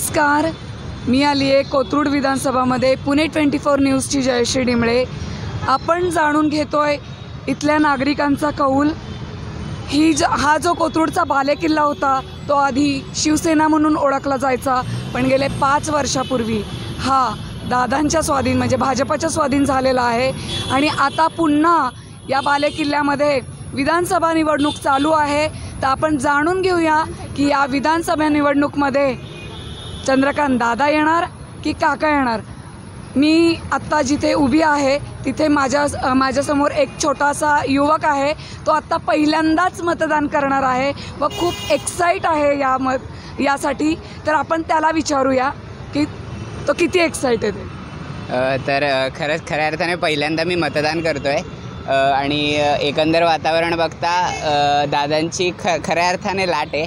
नमस्कार, मी आली आहे कोथरूड विधानसभामध्ये पुणे 24 न्यूजची जयश्री डिमळे। आपण जाणून घेतोय इथल्या नागरिकांचा कौल। हा जो कोथरूडचा बालेकिल्ला होता तो आधी शिवसेना म्हणून ओळखला जायचा, पण गेले 5 वर्षापूर्वी हा दादांच्या स्वाधीन म्हणजे भाजपच्या स्वाधीन झालेला आहे। आणि आता पुन्हा या बालेकिल्ल्यामध्ये विधानसभा निवडणूक चालू आहे। तर आपण जाणून घेऊया की या विधानसभा निवडणूकमध्ये चंद्रकांत दादा येणार की काका येणार। मी आत्ता जिथे उभी आहे तिथे माझ्यासमोर एक छोटासा युवक आहे। तो आत्ता पहिल्यांदाच मतदान करणार आहे व खूप एक्साइट आहे यासाठी। तर आपण त्याला विचारूया की तो किती एक्साइटेड आहे। तर खऱ्या अर्थाने पहिल्यांदा मी मतदान करतोय आणि एकंदर वातावरण बघता दादांची खऱ्या अर्थाने लाट आहे।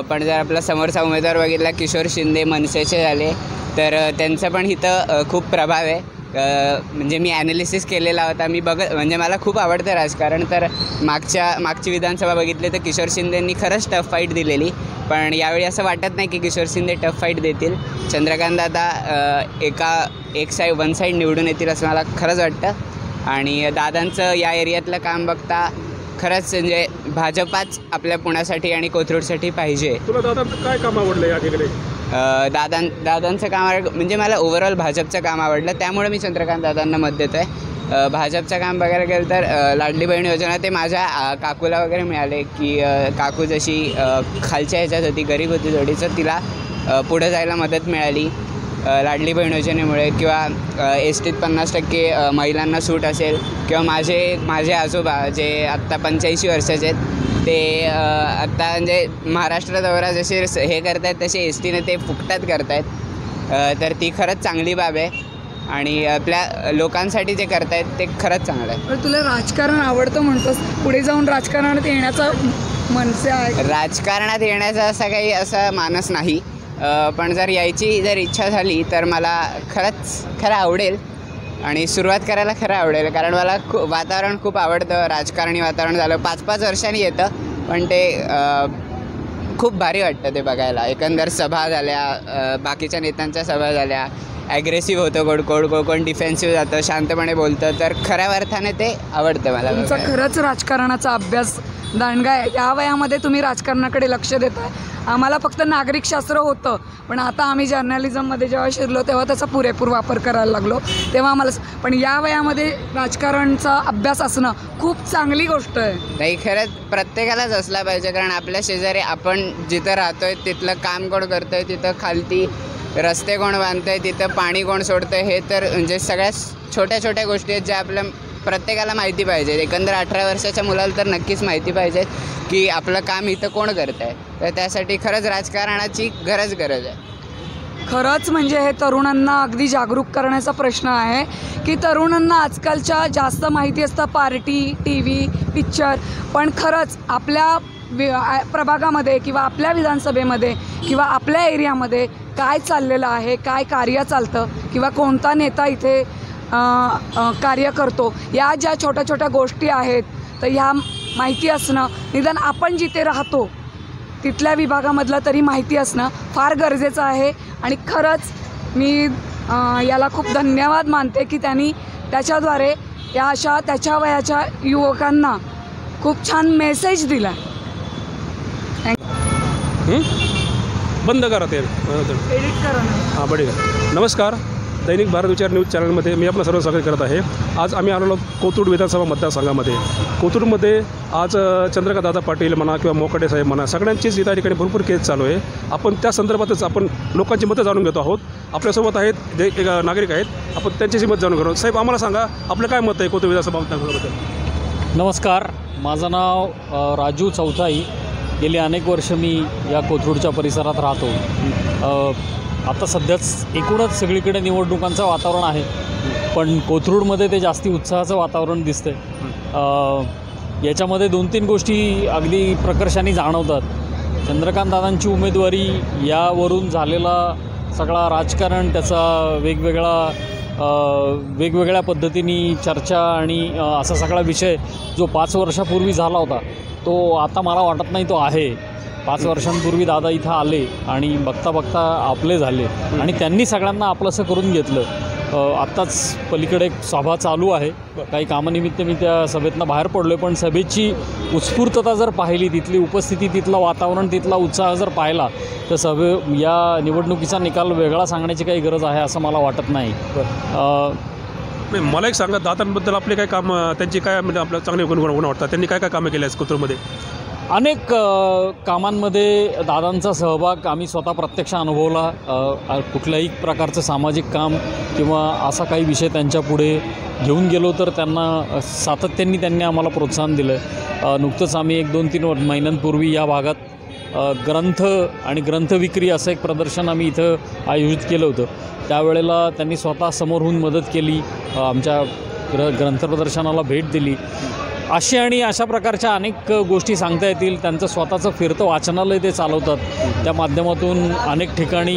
पण जर आपला समोरचा उमेदवार बघितला किशोर शिंदे मनसेचे झाले तर त्यांचा पण इथं खूप प्रभाव आहे। म्हणजे मी ॲनालिसिस केलेला होता, म्हणजे मला खूप आवडतं राजकारण। तर मागची विधानसभा बघितली तर किशोर शिंदेंनी खरंच टफ फाईट दिलेली, पण यावेळी असं वाटत नाही की किशोर शिंदे टफ फाईट देतील। चंद्रकांत दादा वन साईड निवडून येतील असं मला खरंच वाटतं। आणि दादांचं या एरियातलं काम बघता खरंच म्हणजे भाजपाच आपल्या पुण्यासाठी आणि कोथरूडसाठी पाहिजे। तुला दादांचं काय काम आवडलं या ठिकाणी? दादांचं काम म्हणजे मला ओव्हरऑल भाजपचं काम आवडलं, त्यामुळे मी चंद्रकांत दादांना मत देतो आहे। भाजपचं काम बघायला गेलं तर लाडली बहीण योजना ते माझ्या काकूला वगैरे मिळाले की काकू जशी खालच्या ह्याच्यात होती, गरीब होती थोडीचं, तिला पुढं जायला मदत मिळाली लाडली बहीण योजनेमुळे। किंवा एसटीत 50% महिलांना सूट असेल, किंवा माझे आजोबा जे आत्ता 85 वर्षाचे आहेत ते आत्ता म्हणजे महाराष्ट्र दौरा जसे हे करत आहेत तसे एसटीने ते फुकटात करत आहेत। तर ती खरंच चांगली बाब आहे आणि आपल्या लोकांसाठी जे करतायत ते खरंच चांगलं आहे। पण तुला राजकारण आवडतं म्हणतोस, पुढे जाऊन राजकारणात येण्याचा मनसे आहे? राजकारणात येण्याचा असा मानस नाही, पण जर यायची इच्छा झाली तर मला खरं आवडेल आणि सुरुवात करायला खरं आवडेल। कारण मला वातावरण खूप आवडतं, राजकारणी वातावरण झालं 5-5 वर्षांनी येतं, पण ते खूप भारी वाटतं ते बघायला। एकंदर सभा झाल्या, बाकीच्या नेत्यांच्या सभा झाल्या, ॲग्रेसिव्ह होतं कोण डिफेन्सिव्ह जातं, शांतपणे बोलतं, तर खऱ्या अर्थाने ते आवडतं मला। तुमचा खरंच राजकारणाचा अभ्यास दांडगा आहे। या वयामध्ये तुम्ही राजकारणाकडे लक्ष देताय। आम्हाला फक्त नागरिकशास्त्र होतं, पण आता आम्ही जर्नलिझममध्ये जेव्हा शिरलो तेव्हा त्याचा पुरेपूर वापर करायला लागलो, तेव्हा आम्हाला पण या वयामध्ये राजकारणचा अभ्यास असणं खूप चांगली गोष्ट आहे। नाही, खरंच प्रत्येकालाच असला पाहिजे, कारण आपल्या शेजारी आपण जिथं राहतोय तिथलं काम कोण करतोय, तिथं खालती रस्ते कोण बांधतंय, तिथं पाणी कोण सोडतंय, हे तर म्हणजे सगळ्या छोट्या गोष्टी आहेत ज्या आपल्या प्रत्येकाला माहिती पाहिजे। एकंदर 18 वर्षाच्या मुलाला तर नक्कीच माहिती पाहिजे की आपलं काम इथं कोण करत आहे। तर त्यासाठी खरंच राजकारणाची गरज आहे। खरंच म्हणजे हे तरुणांना अगदी जागरूक करण्याचा प्रश्न आहे की तरुणांना आजकालच्या जास्त माहिती असतं पार्टी, TV, पिक्चर, पण खरंच आपल्या प्रभागामध्ये किंवा आपल्या विधानसभेमध्ये किंवा आपल्या एरियामध्ये काय चाललेलं आहे, काय कार्य चालतं किंवा कोणता नेता इथे कार्य करतो, या ज्या छोट्या गोष्टी आहेत तर ह्या माहिती असणं, निदान आपण जिथे राहतो तिथल्या विभागामधलं तरी माहिती असणं फार गरजेचं आहे। आणि खरंच मी याला खूप धन्यवाद मानते की त्यांनी त्याच्याद्वारे त्याच्या वयाच्या युवकांना खूप छान मेसेज दिला। बंद करा ते एडिट करा ना। हां, बढिया। नमस्कार, दैनिक भारत विचार न्यूज चॅनलमध्ये मी आपलं सर्व स्वागत करत आहे। आज आम्ही आलेलो कोथरूड विधानसभा मतदारसंघामध्ये। कोथरूडमध्ये आज चंद्रकांत दादा पाटील म्हणा किंवा मोकाटे साहेब म्हणा, सगळ्यांचीच त्या ठिकाणी भरपूर केस चालू आहे। आपण त्या संदर्भातच आपण लोकांची मतं जाणून घेतो आहोत। आपल्यासोबत आहेत एक नागरिक आहेत, आपण त्यांच्याशी मत जाणून घेतो। साहेब, आम्हाला सांगा आपलं काय मत आहे कोथरूड विधानसभा मतदारसंघाबद्दल? नमस्कार, माझं नाव राजू चौथाई। गेली अनेक वर्ष मी या कोथरूडच्या परिसरात राहतो। आता सध्याच एकूणच सगळीकडे निवडणुकांचं वातावरण आहे, पण कोथरूडमध्ये ते जास्ती उत्साहाचं वातावरण दिसतं आहे। याच्यामध्ये 2-3 गोष्टी अगदी प्रकर्षाने जाणवतात। चंद्रकांत दादांची उमेदवारी यावरून झालेला सगळा राजकारण, त्याचा वेगवेगळ्या पद्धतीने चर्चा आणि असा सगळा विषय जो 5 वर्षापूर्वी झाला होता तो आता मला वाटत नाही तो आहे। 5 वर्षांपूर्वी दादा इथं आले आणि बघता बघता आपले झाले आणि त्यांनी सगळ्यांना आपलंसं करून घेतलं. आत्ताच पलीकडे एक सभा चालू आहे. काही कामानिमित्त मी त्या सभेतनं बाहेर पडलो आहे, पण सभेची उत्स्फूर्तता जर पाहिली, तिथली उपस्थिती, तिथलं वातावरण, तिथला उत्साह जर पाहिला तर या निवडणुकीचा निकाल वेगळा सांगण्याची काही गरज आहे असं मला वाटत नाही. मला एक सांगा, दादांबद्दल आपले काय काम, त्यांची काय म्हणजे आपल्याला चांगले गुण वाटतात, त्यांनी काय काय कामं केली आहेत कोथरूडमध्ये? अनेक कामांमध्ये दादांचा सहभाग आम्ही स्वतः प्रत्यक्ष अनुभवला. कुठल्याही प्रकारचं सामाजिक काम किंवा असा काही विषय त्यांच्यापुढे घेऊन गेलो तर त्यांना सातत्याने त्यांनी आम्हाला प्रोत्साहन दिलं. नुकतंच आम्ही 1-2-3 महिन्यांपूर्वी या भागात ग्रंथ आणि ग्रंथविक्री असं एक प्रदर्शन आम्ही इथं आयोजित केलं होतं. त्यावेळेला त्यांनी स्वतः समोरून मदत केली, आमच्या ग्रंथ प्रदर्शनाला भेट दिली. अशा प्रकारच्या अनेक गोष्टी सांगता येतील. त्यांचं स्वतःचं फिरतं वाचनालय ते चालवतात. त्या माध्यमातून अनेक ठिकाणी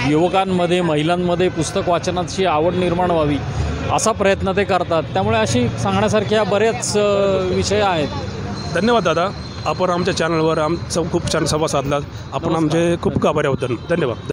युवकांमध्ये, महिलांमध्ये पुस्तक वाचनाची आवड निर्माण व्हावी असा प्रयत्न ते करतात. त्यामुळे अशी सांगण्यासारख्या बरेच विषय आहेत. धन्यवाद दादा, आपण आमच्या चॅनलवर आमचा खूप छान संवाद साधला. आपण आमचे खूप आभारी आहोत. धन्यवाद.